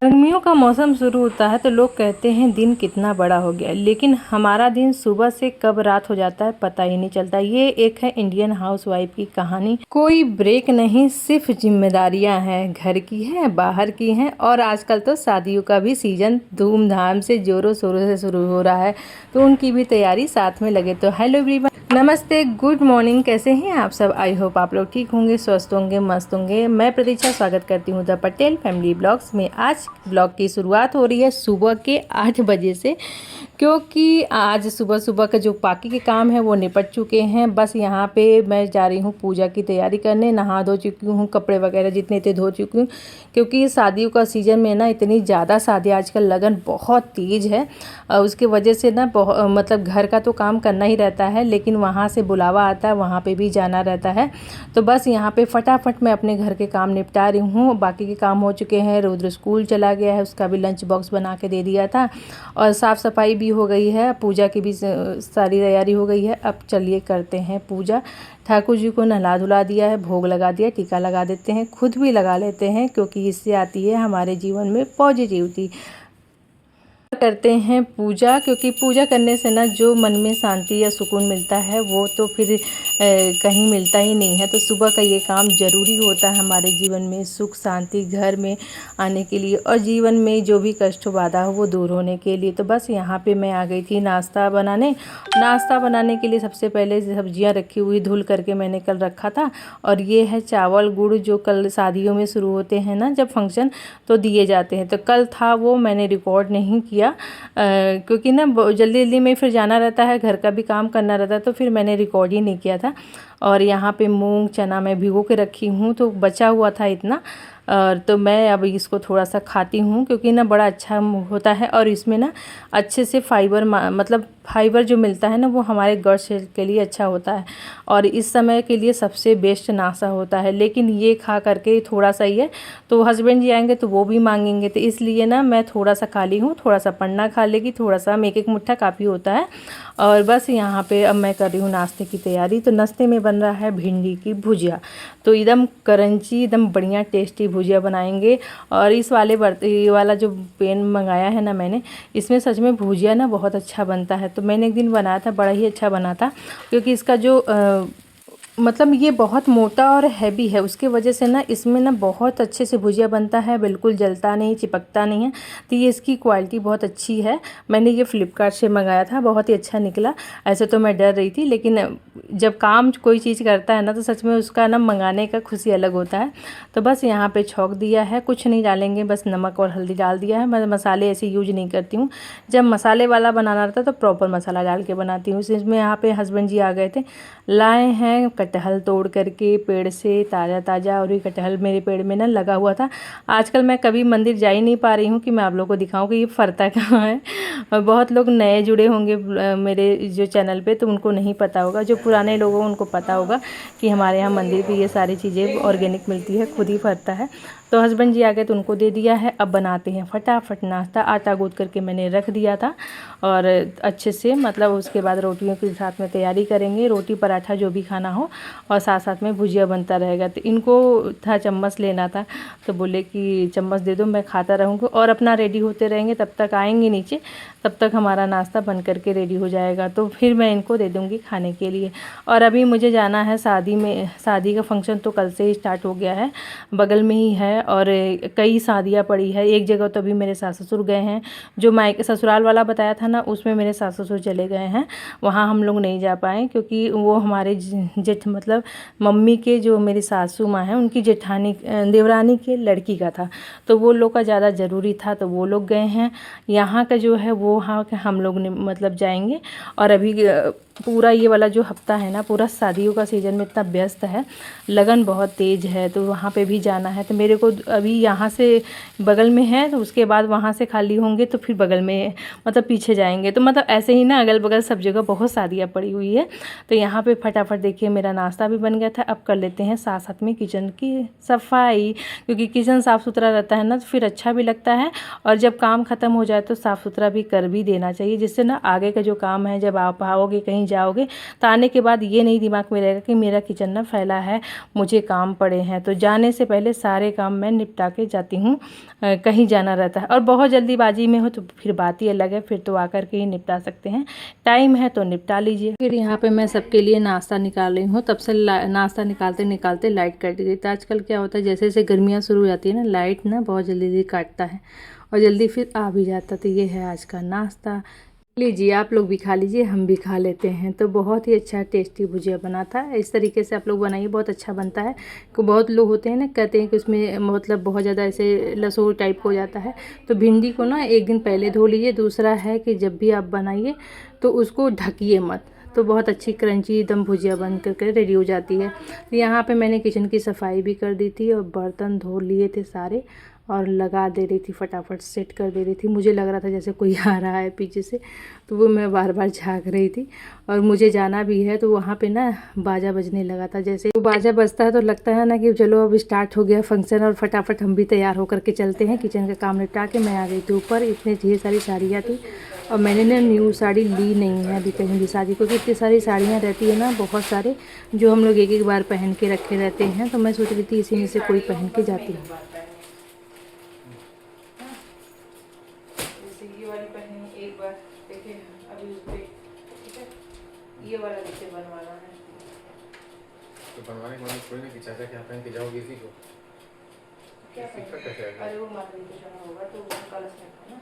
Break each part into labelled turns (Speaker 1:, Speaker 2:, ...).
Speaker 1: गर्मियों का मौसम शुरू होता है तो लोग कहते हैं दिन कितना बड़ा हो गया, लेकिन हमारा दिन सुबह से कब रात हो जाता है पता ही नहीं चलता। ये एक है इंडियन हाउसवाइफ की कहानी। कोई ब्रेक नहीं, सिर्फ जिम्मेदारियां हैं, घर की हैं, बाहर की हैं, और आजकल तो शादियों का भी सीजन धूमधाम से जोरों शोरों से शुरू हो रहा है, तो उनकी भी तैयारी साथ में लगे। तो हेलो एवरीवन, नमस्ते, गुड मॉर्निंग, कैसे हैं आप सब? आई होप आप लोग ठीक होंगे, स्वस्थ होंगे, मस्त होंगे। मैं प्रतीक्षा स्वागत करती हूँ द पटेल फैमिली ब्लॉग्स में। आज ब्लॉग की शुरुआत हो रही है सुबह के 8 बजे से, क्योंकि आज सुबह सुबह का जो बाकी के काम है वो निपट चुके हैं। बस यहाँ पे मैं जा रही हूँ पूजा की तैयारी करने। नहा धो चुकी हूँ, कपड़े वगैरह जितने थे धो चुकी हूँ, क्योंकि शादियों का सीज़न में ना इतनी ज़्यादा शादी आजकल लगन बहुत तेज़ है। उसके वजह से ना मतलब घर का तो काम करना ही रहता है, लेकिन वहाँ से बुलावा आता है, वहाँ पे भी जाना रहता है। तो बस यहाँ पे फटाफट मैं अपने घर के काम निपटा रही हूँ। बाकी के काम हो चुके हैं। रुद्र स्कूल चला गया है, उसका भी लंच बॉक्स बना के दे दिया था, और साफ़ सफाई भी हो गई है, पूजा की भी सारी तैयारी हो गई है। अब चलिए करते हैं पूजा। ठाकुर जी को नहला धुला दिया है, भोग लगा दिया, टीका लगा देते हैं, खुद भी लगा लेते हैं, क्योंकि इससे आती है हमारे जीवन में पॉजिटिविटी। करते हैं पूजा, क्योंकि पूजा करने से ना जो मन में शांति या सुकून मिलता है वो तो फिर कहीं मिलता ही नहीं है। तो सुबह का ये काम ज़रूरी होता है हमारे जीवन में, सुख शांति घर में आने के लिए, और जीवन में जो भी कष्ट बाधा हो वो दूर होने के लिए। तो बस यहाँ पे मैं आ गई थी नाश्ता बनाने के लिए। सबसे पहले सब्जियाँ रखी हुई धुल करके मैंने कल रखा था, और ये है चावल गुड़, जो कल शादियों में शुरू होते हैं ना जब फंक्शन, तो दिए जाते हैं। तो कल था वो, मैंने रिकॉर्ड नहीं किया क्योंकि ना जल्दी जल्दी में फिर जाना रहता है, घर का भी काम करना रहता है, तो फिर मैंने रिकॉर्ड ही नहीं किया था। और यहाँ पे मूंग चना मैं भिगो के रखी हूँ, तो बचा हुआ था इतना, और तो मैं अब इसको थोड़ा सा खाती हूँ, क्योंकि ना बड़ा अच्छा होता है, और इसमें ना अच्छे से फाइबर मतलब फाइबर जो मिलता है ना वो हमारे गट के लिए अच्छा होता है, और इस समय के लिए सबसे बेस्ट नाश्ता होता है। लेकिन ये खा करके थोड़ा सा ही है, तो हस्बैंड जी आएंगे तो वो भी मांगेंगे, तो इसलिए ना मैं थोड़ा सा खा ली हूँ। थोड़ा सा पन्ना खा लेगी, थोड़ा सा एक एक मुट्ठा काफ़ी होता है। और बस यहाँ पे अब मैं कर रही हूँ नाश्ते की तैयारी। तो नाश्ते में बन रहा है भिंडी की भुजिया, तो एकदम करंची, एकदम बढ़िया टेस्टी भुजिया बनाएंगे। और इस ये वाला जो पेन मंगाया है ना मैंने, इसमें सच में भुजिया ना बहुत अच्छा बनता है। तो मैंने एक दिन बनाया था, बड़ा ही अच्छा बना था, क्योंकि इसका जो मतलब ये बहुत मोटा और हैवी है, उसके वजह से ना इसमें ना बहुत अच्छे से भुजिया बनता है, बिल्कुल जलता नहीं, चिपकता नहीं है। तो ये इसकी क्वालिटी बहुत अच्छी है। मैंने ये फ्लिपकार्ट से मंगाया था, बहुत ही अच्छा निकला। ऐसे तो मैं डर रही थी, लेकिन जब काम कोई चीज़ करता है ना तो सच में उसका ना मंगाने का खुशी अलग होता है। तो बस यहाँ पे छौंक दिया है, कुछ नहीं डालेंगे, बस नमक और हल्दी डाल दिया है। मैं मसाले ऐसे यूज नहीं करती हूँ, जब मसाले वाला बनाना रहता है तो प्रॉपर मसाला डाल के बनाती हूँ। इसमें यहाँ पे हस्बैंड जी आ गए थे, लाए हैं कटहल तोड़ करके पेड़ से, ताज़ा ताज़ा। और ये कटहल मेरे पेड़ में ना लगा हुआ था। आजकल मैं कभी मंदिर जा ही नहीं पा रही हूँ कि मैं आप लोगों को दिखाऊं कि ये फरता कहाँ है। और बहुत लोग नए जुड़े होंगे मेरे जो चैनल पे, तो उनको नहीं पता होगा। जो पुराने लोग हैं उनको पता होगा कि हमारे यहाँ मंदिर पे ये सारी चीज़ें ऑर्गेनिक मिलती है, खुद ही फरता है। तो हस्बैंड जी आ गए तो उनको दे दिया है। अब बनाते हैं फटाफट नाश्ता। आटा गूँथ करके मैंने रख दिया था, और अच्छे से मतलब उसके बाद रोटियों के साथ में तैयारी करेंगे, रोटी पराठा जो भी खाना हो, और साथ साथ में भुजिया बनता रहेगा। तो इनको था चम्मच लेना था, तो बोले कि चम्मच दे दो, मैं खाता रहूँगी, और अपना रेडी होते रहेंगे। तब तक आएंगे नीचे, तब तक हमारा नाश्ता बन करके रेडी हो जाएगा, तो फिर मैं इनको दे दूँगी खाने के लिए। और अभी मुझे जाना है शादी में। शादी का फंक्शन तो कल से ही स्टार्ट हो गया है, बगल में ही है, और कई शादियाँ पड़ी है। एक जगह तो अभी मेरे सास ससुर गए हैं, जो मायके ससुराल वाला बताया था ना, उसमें मेरे सास ससुर चले गए हैं। वहाँ हम लोग नहीं जा पाए, क्योंकि वो हमारे जेठ मतलब मम्मी के जो मेरी सासू माँ हैं उनकी जेठानी देवरानी के लड़की का था, तो वो लोग का ज़्यादा ज़रूरी था, तो वो लोग गए हैं। यहाँ का जो है वो हाँ हम लोग मतलब जाएंगे। और अभी पूरा ये वाला जो हफ्ता है ना, पूरा शादियों का सीज़न में इतना व्यस्त है, लगन बहुत तेज़ है, तो वहाँ पे भी जाना है। तो मेरे को अभी यहाँ से बगल में है, तो उसके बाद वहाँ से खाली होंगे तो फिर बगल में मतलब पीछे जाएंगे। तो मतलब ऐसे ही ना अगल बगल सब जगह बहुत शादियाँ पड़ी हुई है। तो यहाँ पे फटाफट देखिए मेरा नाश्ता भी बन गया था। अब कर लेते हैं साथ साथ में किचन की सफाई, क्योंकि किचन साफ़ सुथरा रहता है ना तो फिर अच्छा भी लगता है, और जब काम ख़त्म हो जाए तो साफ़ सुथरा भी कर भी देना चाहिए, जिससे ना आगे का जो काम है जब आप आओगे कहीं कहीं जाओगे तो आने के बाद ये नहीं दिमाग में रहेगा कि मेरा किचन ना फैला है, मुझे काम पड़े हैं। तो जाने से पहले सारे काम मैं निपटा के जाती हूँ, कहीं जाना रहता है। और बहुत जल्दीबाजी में हो तो फिर बात ही अलग है, फिर तो आकर के ही निपटा सकते हैं, टाइम है तो निपटा लीजिए। फिर यहाँ पे मैं सबके लिए नाश्ता निकाल रही हूँ। तब से नाश्ता निकालते निकालते लाइट कट गई। तो आजकल क्या होता है, जैसे जैसे गर्मियाँ शुरू हो जाती है ना, लाइट ना बहुत जल्दी काटता है और जल्दी फिर आ भी जाता। तो ये है आज का नाश्ता, लीजिए आप लोग भी खा लीजिए, हम भी खा लेते हैं। तो बहुत ही अच्छा टेस्टी भुजिया बना था। इस तरीके से आप लोग बनाइए, बहुत अच्छा बनता है। को बहुत लोग होते हैं ना, कहते हैं कि उसमें मतलब बहुत ज़्यादा ऐसे लसोड़ टाइप हो जाता है। तो भिंडी को ना एक दिन पहले धो लीजिए। दूसरा है कि जब भी आप बनाइए तो उसको ढकिए मत, तो बहुत अच्छी क्रंची एकदम भुजिया बन करके रेडी हो जाती है। तो यहाँ पे मैंने किचन की सफाई भी कर दी थी और बर्तन धो लिए थे सारे और लगा दे रही थी, फटाफट सेट कर दे रही थी। मुझे लग रहा था जैसे कोई आ रहा है पीछे से, तो वो मैं बार बार झाँक रही थी। और मुझे जाना भी है, तो वहाँ पे ना बाजा बजने लगा था। जैसे वो बाजा बजता है तो लगता है ना कि चलो अब स्टार्ट हो गया फंक्शन, और फटाफट हम भी तैयार होकर के चलते हैं। किचन का काम निपटा के मैं आ गई थी ऊपर। इतनी ढेर सारी साड़ियाँ थी और मैंने ना न्यू साड़ी ली नहीं है अभी कहीं भी शादी, क्योंकि इतनी सारी साड़ियाँ रहती है ना, बहुत सारे, जो हम लोग एक एक बार पहन के रखे रहते हैं। तो मैं सोच रही थी इसी में से कोई पहन के जाती हूँ। ये वाली पहनी एक बार, देखिए अभी उस पे, ठीक है, ये वाला देखिए बनवाना है।
Speaker 2: तो बनवाने के बाद कोई नहीं कि चाचा क्या पहन के जाओगे इसी को,
Speaker 1: क्या कैसे? अरे वो माधुरी को जाना होगा तो वो कलश में था ना,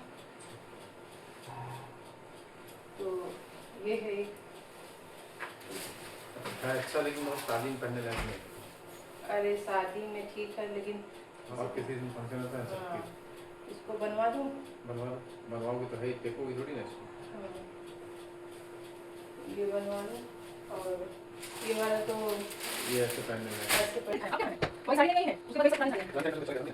Speaker 1: तो ये है एक
Speaker 2: अच्छा, लेकिन वो शादी में पहनने लायक नहीं।
Speaker 1: अरे शादी में ठीक है, लेकिन
Speaker 2: और किसी दिन फंक्शन होता है सबकी।
Speaker 1: इसको बनवा दूँ?
Speaker 2: बनवाओगे तो है, देखोगे थोड़ी ना इसको।
Speaker 1: ये बनवा लूँ, और ये वाला तो
Speaker 2: ये ऐसे पहनने में
Speaker 1: ऐसे कोई साड़ी नहीं है उसके बाद साड़ी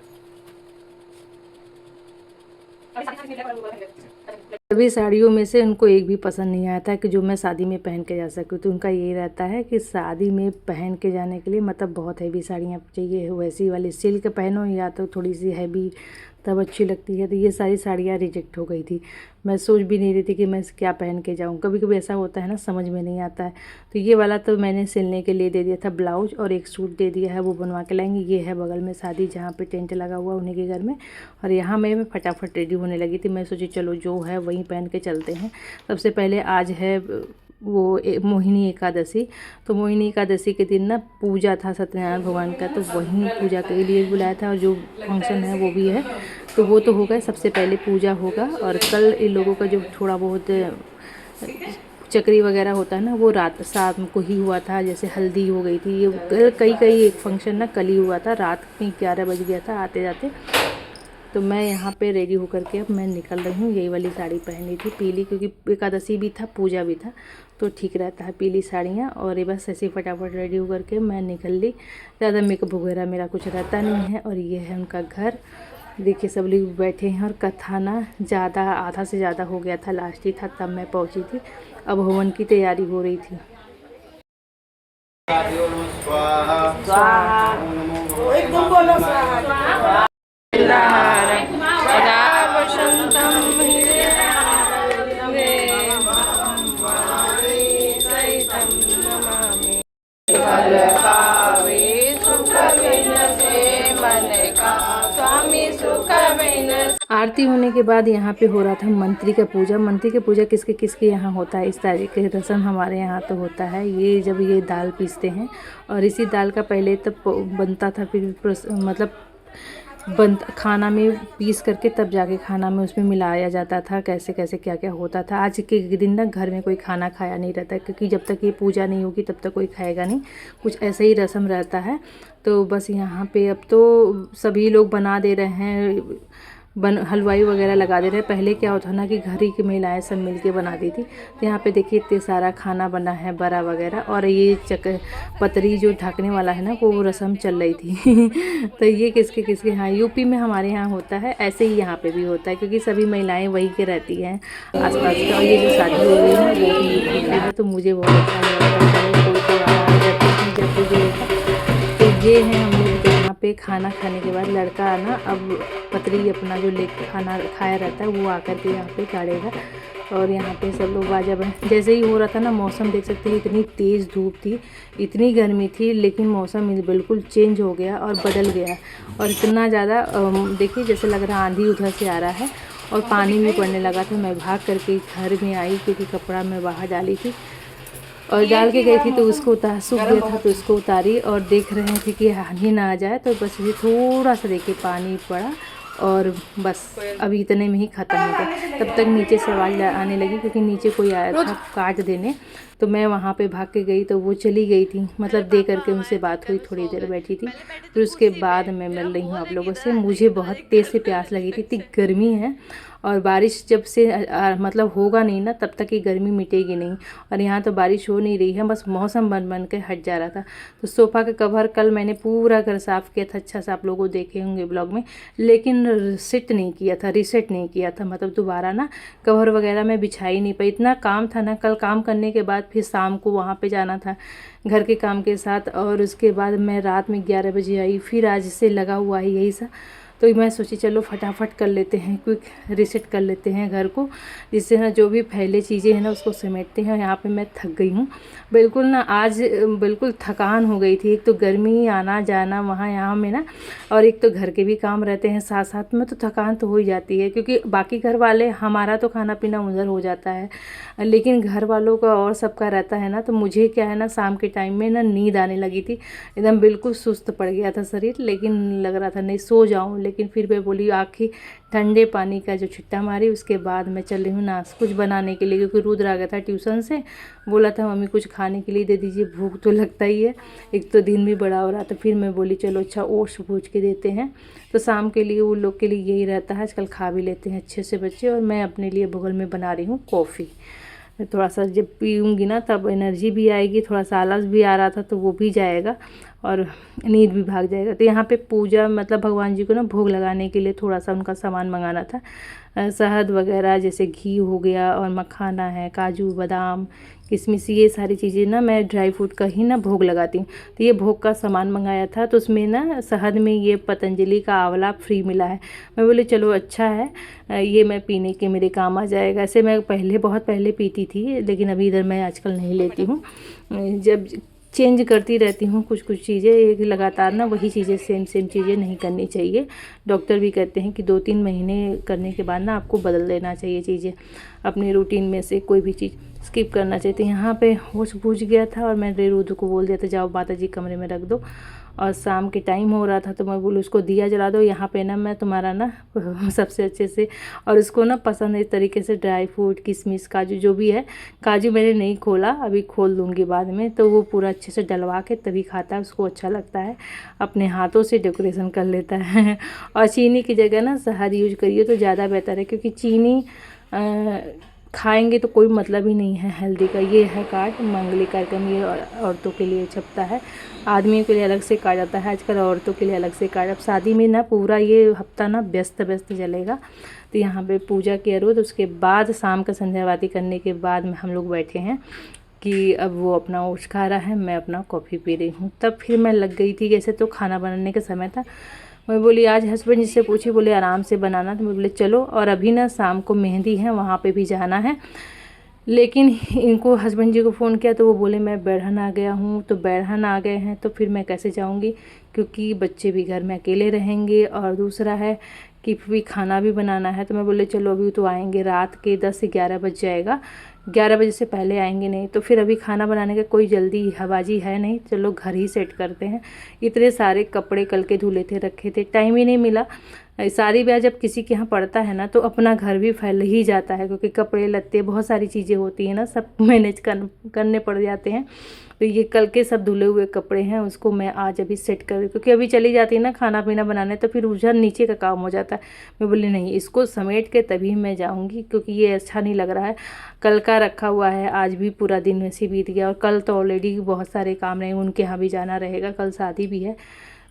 Speaker 1: सभी साड़ियों में से उनको एक भी पसंद नहीं आया था कि जो मैं शादी में पहन के जा सकूँ। तो उनका यही रहता है कि शादी में पहन के जाने के लिए मतलब बहुत हैवी साड़ियाँ चाहिए, वैसी वाली सिल्क पहनो या तो थोड़ी सी हैवी, तब अच्छी लगती है। तो ये सारी साड़ियाँ रिजेक्ट हो गई थी। मैं सोच भी नहीं रही थी कि मैं क्या पहन के जाऊँ। कभी कभी ऐसा होता है ना, समझ में नहीं आता है। तो ये वाला तो मैंने सिलने के लिए दे दिया था, ब्लाउज, और एक सूट दे दिया है, वो बनवा के लाएंगे। ये है बगल में शादी, जहाँ पे टेंट लगा हुआ उन्हीं के घर में। और यहाँ मैं फटाफट रेडी होने लगी थी। मैं सोची चलो जो है वहीं पहन के चलते हैं। सबसे पहले आज है वो मोहिनी एकादशी। तो मोहिनी एकादशी के दिन ना पूजा था सत्यनारायण भगवान का, तो वहीं पूजा के लिए बुलाया था। और जो फंक्शन है वो भी है, तो वो तो होगा, सबसे पहले पूजा होगा। और कल इन लोगों का जो थोड़ा बहुत चक्री वगैरह होता है ना, वो रात शाम को ही हुआ था। जैसे हल्दी हो गई थी, ये कई एक फंक्शन ना कल ही हुआ था, रात में 11 बज गया था आते जाते। तो मैं यहाँ पे रेडी होकर के अब मैं निकल रही हूँ। यही वाली साड़ी पहनी थी पीली, क्योंकि एकादशी भी था, पूजा भी था, तो ठीक रहता है पीली साड़ियाँ। और ये बस ऐसे फटाफट रेडी होकर के मैं निकल ली। ज़्यादा मेकअप वगैरह मेरा कुछ रहता नहीं है। और ये है उनका घर, देखिए सब लोग बैठे हैं। और कथा ना ज़्यादा, आधा से ज़्यादा हो गया था, लास्ट ही था तब मैं पहुँची थी। अब हवन की तैयारी हो रही थी। आरती होने के बाद यहाँ पे हो रहा था मंत्री का पूजा। मंत्री का पूजा किसके किसके यहाँ होता है, इस तरीके के रस्म हमारे यहाँ तो होता है। ये जब ये दाल पीसते हैं, और इसी दाल का पहले तब बनता था, फिर मतलब खाना में पीस करके तब जाके खाना में उसमें मिलाया जाता था। कैसे कैसे क्या क्या होता था। आज के दिन ना घर में कोई खाना खाया नहीं रहता, क्योंकि जब तक ये पूजा नहीं होगी तब तक कोई खाएगा नहीं, कुछ ऐसे ही रस्म रहता है। तो बस यहाँ पे अब तो सभी लोग बना दे रहे हैं, हलवाई वगैरह लगा दे रहे हैं। पहले क्या होता ना कि घर ही की महिलाएं सब मिलके बनाती थी। तो यहाँ पे देखिए इतने सारा खाना बना है, बड़ा वगैरह। और ये पतरी जो ढकने वाला है ना, वो रस्म चल रही थी। तो ये किसके किसके यहाँ, यूपी में हमारे यहाँ होता है, ऐसे ही यहाँ पे भी होता है, क्योंकि सभी महिलाएं वहीं के रहती हैं आसपास के। और ये जो शादी हो रही है वो भी यूपी की है, तो मुझे बहुत अच्छा लगा। तो ये है हम लोग यहाँ पे खाना खाने के बाद लड़का ना अब पतरी अपना जो लेके खाना खाया रहता है वो आकर के यहाँ पे गाड़ेगा। और यहाँ पे सब लोग बाजा बन जैसे ही हो रहा था ना, मौसम देख सकते हैं इतनी तेज़ धूप थी, इतनी गर्मी थी, लेकिन मौसम बिल्कुल चेंज हो गया और बदल गया। और इतना ज़्यादा देखिए जैसे लग रहा आंधी उधर से आ रहा है और पानी भी पड़ने लगा था। मैं भाग करके घर में आई क्योंकि कपड़ा मैं बाहर डाली थी और डाल के गई थी, तो उसको सूख गया था तो उसको उतारी और देख रहे थे कि आंधी ना आ जाए। तो बस ये थोड़ा सा देखिए पानी पड़ा और बस अभी इतने में ही ख़त्म हो गया। तब तक नीचे से आवाज़ आने लगी क्योंकि नीचे कोई आया था काट देने, तो मैं वहाँ पे भाग के गई तो वो चली गई थी, मतलब दे करके उनसे बात हुई, थोड़ी देर बैठी थी। फिर उसके बाद मैं मिल रही हूँ आप लोगों से। मुझे बहुत तेज़ से प्यास लगी थी, इतनी गर्मी है और बारिश जब से मतलब होगा नहीं ना तब तक ये गर्मी मिटेगी नहीं। और यहाँ तो बारिश हो नहीं रही है, बस मौसम बन बन के हट जा रहा था। तो सोफ़ा का कवर कल मैंने पूरा घर साफ़ किया था, अच्छा सा आप लोगों को देखे होंगे ब्लॉग में, लेकिन सेट नहीं किया था, रीसेट नहीं किया था, मतलब दोबारा ना कवर वगैरह मैं बिछा ही नहीं पाई। इतना काम था ना, कल काम करने के बाद फिर शाम को वहाँ पे जाना था घर के काम के साथ, और उसके बाद मैं रात में 11 बजे आई। फिर आज से लगा हुआ है यही सा, तो मैं सोची चलो फटाफट कर लेते हैं, क्विक रीसेट कर लेते हैं घर को, जिससे ना जो भी फैले चीज़ें हैं ना उसको समेटते हैं। यहाँ पे मैं थक गई हूँ बिल्कुल ना, आज बिल्कुल थकान हो गई थी। एक तो गर्मी, आना जाना वहाँ यहाँ में ना, और एक तो घर के भी काम रहते हैं साथ साथ में, तो थकान तो हो ही जाती है। क्योंकि बाकी घर वाले, हमारा तो खाना पीना उधर हो जाता है, लेकिन घर वालों का और सबका रहता है ना। तो मुझे क्या है ना, शाम के टाइम में ना नींद आने लगी थी, एकदम बिल्कुल सुस्त पड़ गया था शरीर, लेकिन लग रहा था नहीं सो जाऊँ, लेकिन फिर मैं बोली आखिर ठंडे पानी का जो छिट्टा मारी उसके बाद मैं चल रही हूँ कुछ बनाने के लिए। क्योंकि रुद्र आ गया था ट्यूशन से, बोला था मम्मी कुछ खाने के लिए दे दीजिए, भूख तो लगता ही है, एक तो दिन भी बड़ा हो रहा था। फिर मैं बोली चलो अच्छा ओट्स भूज के देते हैं, तो शाम के लिए उन लोग के लिए यही रहता है, आजकल खा भी लेते हैं अच्छे से बच्चे। और मैं अपने लिए बगल में बना रही हूँ कॉफ़ी, थोड़ा सा जब पीऊँगी ना तब एनर्जी भी आएगी, थोड़ा सा आलस भी आ रहा था तो वो भी जाएगा और नींद भी भाग जाएगा। तो यहाँ पे पूजा मतलब भगवान जी को ना भोग लगाने के लिए थोड़ा सा उनका सामान मंगाना था, शहद वगैरह जैसे घी हो गया और मखाना है, काजू बादाम किशमिश, ये सारी चीज़ें ना मैं ड्राई फ्रूट का ही ना भोग लगाती हूँ। तो ये भोग का सामान मंगाया था, तो उसमें ना शहद में ये पतंजलि का आंवला फ्री मिला है। मैं बोली चलो अच्छा है, ये मैं पीने के मेरे काम आ जाएगा। ऐसे मैं पहले बहुत पहले पीती थी, लेकिन अभी इधर मैं आजकल नहीं लेती हूँ, जब चेंज करती रहती हूँ कुछ कुछ चीज़ें, एक लगातार ना वही चीज़ें सेम चीज़ें नहीं करनी चाहिए। डॉक्टर भी कहते हैं कि 2-3 महीने करने के बाद ना आपको बदल देना चाहिए चीज़ें, अपनी रूटीन में से कोई भी चीज़ स्किप करना चाहिए। तो यहाँ पे होश बूझ गया था और मैंने रुद्र को बोल दिया था जाओ माता जी कमरे में रख दो, और शाम के टाइम हो रहा था तो मैं बोली उसको दिया जला दो, यहाँ पे ना मैं तुम्हारा ना सबसे अच्छे से, और उसको ना पसंद है इस तरीके से ड्राई फ्रूट किशमिश काजू जो भी है, काजू मैंने नहीं खोला, अभी खोल दूँगी बाद में, तो वो पूरा अच्छे से डलवा के तभी खाता है, उसको अच्छा लगता है, अपने हाथों से डेकोरेशन कर लेता है। और चीनी की जगह ना शहद यूज करिए तो ज़्यादा बेहतर है, क्योंकि चीनी खाएंगे तो कोई मतलब ही नहीं है हेल्दी का। ये है कार्ड मंगली कार्यक्रम, ये औरतों के लिए छपता है, आदमियों के लिए अलग से कार्ड आता है आजकल, औरतों के लिए अलग से कार्ड। अब शादी में ना पूरा ये हफ्ता ना व्यस्त चलेगा। तो यहाँ पे पूजा किया रोज, उसके बाद शाम का संध्यावाती करने के बाद में हम लोग बैठे हैं कि अब वो अपना ओट्स खा रहा है, मैं अपना कॉफ़ी पी रही हूँ। तब फिर मैं लग गई थी, जैसे तो खाना बनाने का समय था। मैं बोली आज हस्बैंड जी से पूछी, बोले आराम से बनाना, तो मैं बोले चलो। और अभी ना शाम को मेहंदी है, वहाँ पे भी जाना है, लेकिन इनको हस्बैंड जी को फ़ोन किया तो वो बोले मैं बैरहन आ गया हूँ। तो बैरहन आ गए हैं तो फिर मैं कैसे जाऊँगी, क्योंकि बच्चे भी घर में अकेले रहेंगे, और दूसरा है कि भी खाना भी बनाना है। तो मैं बोले चलो अभी तो आएंगे रात के 10 से 11 बज जाएगा, 11 बजे से पहले आएंगे नहीं, तो फिर अभी खाना बनाने का कोई जल्दी हवाजी है नहीं, चलो घर ही सेट करते हैं। इतने सारे कपड़े कल के धुले थे रखे थे, टाइम ही नहीं मिला। शादी ब्याह जब किसी के यहाँ पड़ता है ना तो अपना घर भी फैल ही जाता है, क्योंकि कपड़े लत्ते बहुत सारी चीज़ें होती हैं ना, सब मैनेज करने पड़ जाते हैं। तो ये कल के सब धुले हुए कपड़े हैं, उसको मैं आज अभी सेट कर, क्योंकि अभी चली जाती है ना खाना पीना बनाने तो फिर उधर नीचे का काम हो जाता है। मैं बोली नहीं, इसको समेट के तभी मैं जाऊंगी, क्योंकि ये अच्छा नहीं लग रहा है। कल का रखा हुआ है, आज भी पूरा दिन वैसे बीत गया, और कल तो ऑलरेडी बहुत सारे काम रहे, उनके यहाँ भी जाना रहेगा, कल शादी भी है।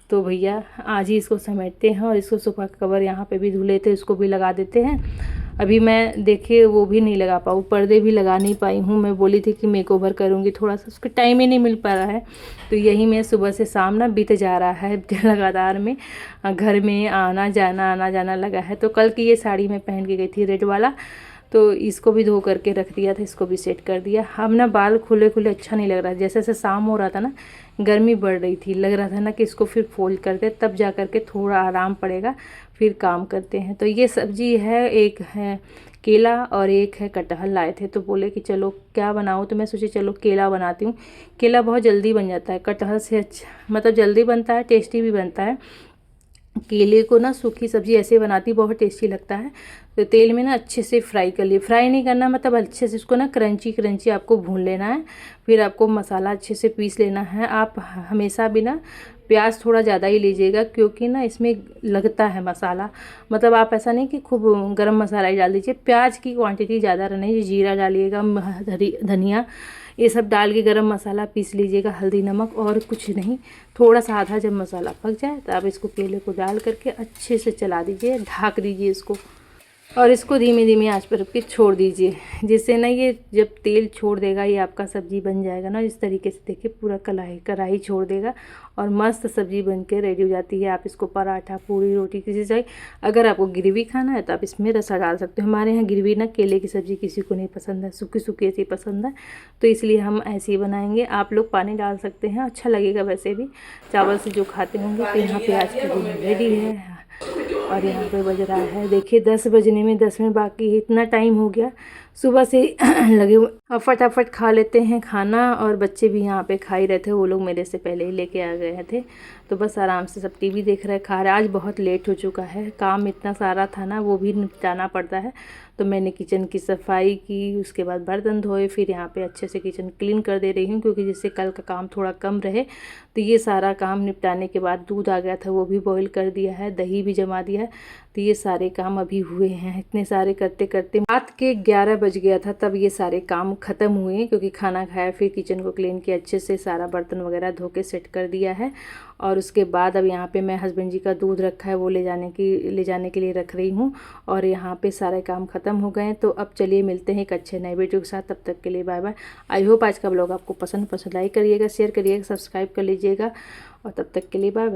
Speaker 1: तो भैया आज ही इसको समेटते हैं, और इसको सोफा का कवर यहाँ पे भी धुले थे, इसको भी लगा देते हैं। अभी मैं देखिए वो भी नहीं लगा पाऊँ, पर्दे भी लगा नहीं पाई हूँ। मैं बोली थी कि मेक ओवर करूँगी, थोड़ा सा उसका टाइम ही नहीं मिल पा रहा है। तो यही मैं सुबह से शाम ना बीत जा रहा है लगातार में, घर में आना जाना लगा है। तो कल की ये साड़ी मैं पहन के गई थी रेड वाला, तो इसको भी धो करके रख दिया था, इसको भी सेट कर दिया। अब ना बाल खुले खुले अच्छा नहीं लग रहा, जैसे जैसे शाम हो रहा था ना, गर्मी बढ़ रही थी, लग रहा था ना कि इसको फिर फोल्ड कर दे, तब जा कर के थोड़ा आराम पड़ेगा, फिर काम करते हैं। तो ये सब्जी है, एक है केला और एक है कटहल लाए थे, तो बोले कि चलो क्या बनाऊँ, तो मैं सोची चलो केला बनाती हूँ। केला बहुत जल्दी बन जाता है, कटहल से अच्छा मतलब जल्दी बनता है, टेस्टी भी बनता है। केले को ना सूखी सब्जी ऐसे बनाती बहुत टेस्टी लगता है। तो तेल में ना अच्छे से फ्राई कर लिए, फ्राई नहीं करना मतलब अच्छे से इसको ना क्रंची क्रंची आपको भून लेना है। फिर आपको मसाला अच्छे से पीस लेना है। आप हमेशा भी ना प्याज थोड़ा ज़्यादा ही लीजिएगा, क्योंकि ना इसमें लगता है मसाला, मतलब आप ऐसा नहीं कि खूब गरम मसाला ही डाल दीजिए, प्याज की क्वांटिटी ज़्यादा रहना है। जीरा डालिएगा, धनिया, ये सब डाल के गरम मसाला पीस लीजिएगा, हल्दी नमक और कुछ नहीं, थोड़ा सा आधा जब मसाला पक जाए तो आप इसको केले को डाल करके अच्छे से चला दीजिए, ढक दीजिए इसको, और इसको धीमे धीमे आंच पर रख के छोड़ दीजिए, जिससे ना ये जब तेल छोड़ देगा, ये आपका सब्जी बन जाएगा ना इस तरीके से। देखिए पूरा कढ़ाई छोड़ देगा और मस्त सब्जी बन के रेडी हो जाती है। आप इसको पराठा, पूरी, रोटी किसी से, अगर आपको ग्रेवी खाना है तो आप इसमें रसा डाल सकते हो। हमारे यहाँ ग्रेवी ना केले की सब्ज़ी किसी को नहीं पसंद है, सूखी सूखी ऐसी पसंद है, तो इसलिए हम ऐसे ही बनाएंगे। आप लोग पानी डाल सकते हैं, अच्छा लगेगा वैसे भी चावल से जो खाते होंगे। तो यहाँ पे आज का दिन रेडी है और यहाँ पे बज रहा है, देखिए 10 बजने में 10 में बाकी है, इतना टाइम हो गया सुबह से लगे हुए। अब फटाफट खा लेते हैं खाना, और बच्चे भी यहाँ पे खा ही रहे थे, वो लोग मेरे से पहले ही लेके आ गए थे, तो बस आराम से सब टीवी देख रहे, खा रहे। आज बहुत लेट हो चुका है, काम इतना सारा था ना, वो भी निपटाना पड़ता है। तो मैंने किचन की सफाई की, उसके बाद बर्तन धोए, फिर यहाँ पे अच्छे से किचन क्लीन कर दे रही हूँ, क्योंकि जिससे कल का काम थोड़ा कम रहे। तो ये सारा काम निपटाने के बाद दूध आ गया था, वो भी बॉईल कर दिया है, दही भी जमा दिया है। तो ये सारे काम अभी हुए हैं। इतने सारे करते करते रात के 11 बज गया था, तब ये सारे काम ख़त्म हुए, क्योंकि खाना खाया, फिर किचन को क्लीन किया, अच्छे से सारा बर्तन वगैरह धो के सेट कर दिया है। और उसके बाद अब यहाँ पे मैं हस्बैंड जी का दूध रखा है, वो ले जाने के लिए रख रही हूँ। और यहाँ पे सारे काम ख़त्म हो गए। तो अब चलिए मिलते हैं एक अच्छे नए वीडियो के साथ, तब तक के लिए बाय बाय। आई होप आज का ब्लॉग आपको पसंद लाइक करिएगा, शेयर करिएगा, सब्सक्राइब कर लीजिएगा, और तब तक के लिए बाय बाय।